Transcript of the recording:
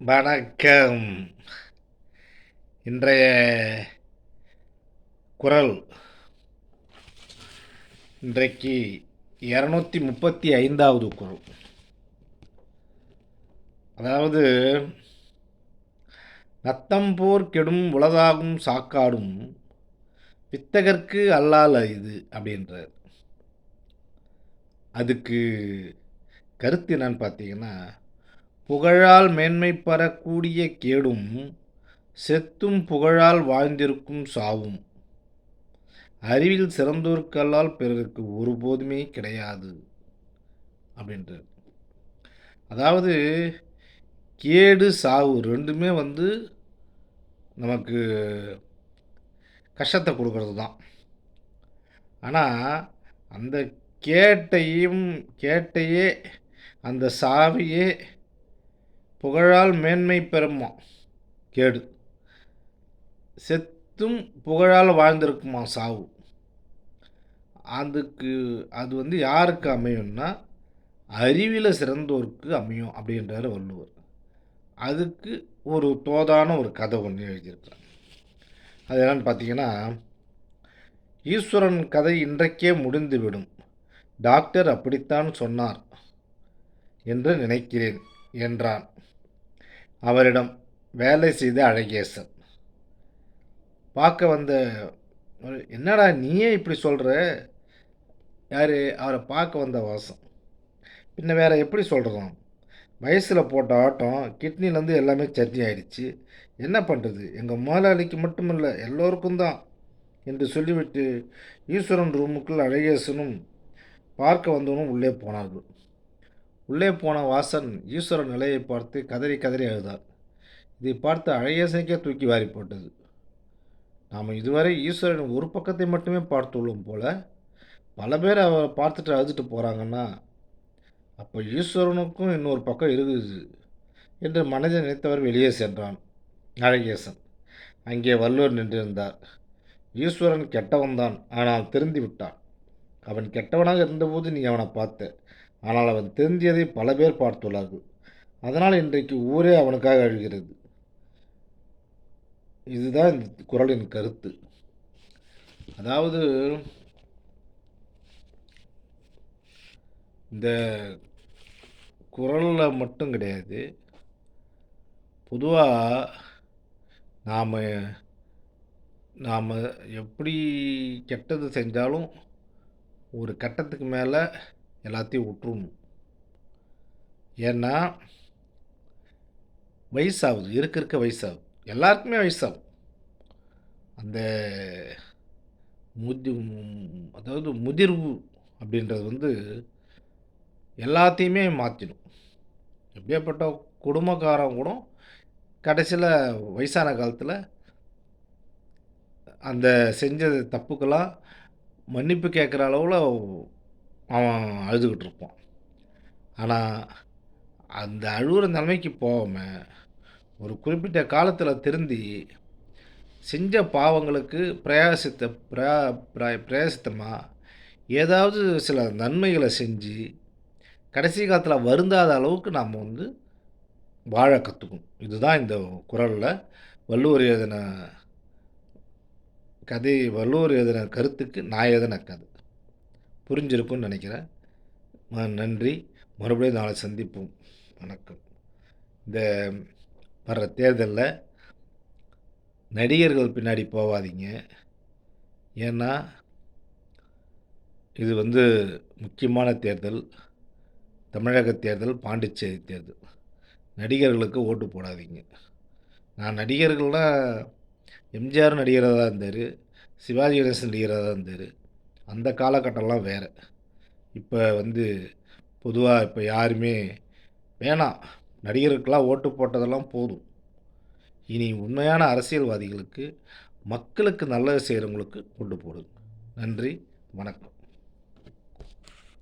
வணக்கம். இன்றைய குரல் இன்றைக்கு 235வது குரல். அதாவது, "நத்தம்போர் கெடும் உளதாகும் சாக்காடும் வித்தகர்க்கு அல்லால் அரிது" அப்படின்றார். அதுக்கு கருத்து என்னன்னு பார்த்தீங்கன்னா, புகழால் மேன்மை பெறக்கூடிய கேடும் செத்தும் புகழால் வாழ்ந்திருக்கும் சாவும் அறிவில் சிறந்தோர்க்கல்லால் பிறருக்கு ஒருபோதுமே கிடையாது அப்படின்றார். அதாவது, கேடு சாவு ரெண்டுமே நமக்கு கஷ்டத்தை கொடுக்கறது தான். ஆனால் அந்த கேட்டையே அந்த சாவையே புகழால் மேன்மை பெறுமா கேடு, செத்தும் புகழால் வாழ்ந்திருக்குமா சாவு. அது யாருக்கு அமையும்னா அறிவில் சிறந்தோருக்கு அமையும் அப்படின்றார் வள்ளுவர். அதுக்கு ஒரு தோதான ஒரு கதை ஒன்று எழுதியிருக்கிறார். அது என்னன்னு பார்த்தீங்கன்னா, ஈஸ்வரன் கதை இன்றைக்கே முடிந்துவிடும், டாக்டர் அப்படித்தான் சொன்னார் என்று நினைக்கிறேன் என்றான். அவரிடம் வேலை செய்த அழகேசன் பார்க்க வந்த, என்னடா நீயே இப்படி சொல்கிற? யார்? அவரை பார்க்க வந்த வாசம். பின்ன வேறு எப்படி சொல்கிறோம்? வயசில் போட்ட ஆட்டம் கிட்னிலேருந்து எல்லாமே சட்னி ஆயிடுச்சு, என்ன பண்ணுறது? எங்கள் முதலாளிக்கு மட்டுமில்லை, எல்லோருக்கும் தான் என்று சொல்லிவிட்டு ஈஸ்வரன் ரூமுக்குள் அழகேசனும் பார்க்க வந்தவனும் உள்ளே போனார்கள். உள்ளே போன வாசன் ஈஸ்வரன் நிலையை பார்த்து கதறி கதறி அழுதார். இதை பார்த்து அழகேசனுக்கே தூக்கி வாரி போட்டது. நாம் இதுவரை ஈஸ்வரன் ஒரு பக்கத்தை மட்டுமே பார்த்துள்ளோம் போல, பல பேர் அவரை பார்த்துட்டு அழுதுட்டு போகிறாங்கன்னா, அப்போ ஈஸ்வரனுக்கும் இன்னொரு பக்கம் இருக்குது என்று மனதை நினைத்தவர் வெளியே சென்றான். அழகேசன் அங்கே வள்ளுவர் நின்றிருந்தார். ஈஸ்வரன் கெட்டவன்தான், ஆனால் திருந்தி விட்டான். அவன் கெட்டவனாக இருந்தபோது நீ அவனை பார்த்த, ஆனால் அவன் திருந்தியதை பல பேர் பார்த்துள்ளார்கள். அதனால் இன்றைக்கு ஊரே அவனுக்காக அழுகிறது. இதுதான் இந்த குறளின் கருத்து. அதாவது, இந்த குறளில் மட்டும் கிடையாது, பொதுவாக நாம் நாம் எப்படி கெட்டது செஞ்சாலும் ஒரு கட்டத்துக்கு மேலே எல்லாத்தையும் விட்டுருணும். ஏன்னா வயசாகுது, இருக்க வயசாகுது, எல்லாருக்குமே வயசாகும். அந்த அதாவது முதிர்வு அப்படின்றது எல்லாத்தையுமே மாற்றிடும். எப்படியாப்பட்ட குடும்பக்காரன் கூட கடைசியில் வயசான காலத்தில் அந்த செஞ்ச தப்புக்கெல்லாம் மன்னிப்பு கேட்குற அளவில் அவன் அழுதுகிட்டு இருப்பான். ஆனால் அந்த அழுகிற நிலைமைக்கு போகாமல் ஒரு குறிப்பிட்ட காலத்தில் திருந்தி செஞ்ச பாவங்களுக்கு பிரயாசித்தமாக ஏதாவது சில நன்மைகளை செஞ்சு கடைசி காலத்தில் வருந்தாத அளவுக்கு நாம் வாழ கற்றுக்கணும். இதுதான் இந்த குறளில் வள்ளுவர் எழுதின கருத்துக்கு நான் எழுதின கதை. புரிஞ்சிருக்கும்னு நினைக்கிறேன். நன்றி. மறுபடியும் நாளை சந்திப்போம். வணக்கம். இந்த வர்ற தேர்தலில் நடிகர்கள் பின்னாடி போகாதீங்க. ஏன்னா இது முக்கியமான தேர்தல். தமிழக தேர்தல், பாண்டிச்சேரி தேர்தல். நடிகர்களுக்கு ஓட்டு போடாதீங்க. நான் நடிகர்கள்னால் எம்ஜிஆர் நடிகராக தான் இருந்தார், சிவாஜி கணேசன் நடிகராக தான் இருந்தார். அந்த காலகட்டம்லாம் வேறு. இப்போ பொதுவாக இப்போ யாருமே வேணாம், நடிகருக்கெல்லாம் ஓட்டு போட்டதெல்லாம் போதும். இனி உண்மையான அரசியல்வாதிகளுக்கு, மக்களுக்கு நல்லது செய்கிறவங்களுக்கு ஓட்டு போடுங்க. நன்றி, வணக்கம்.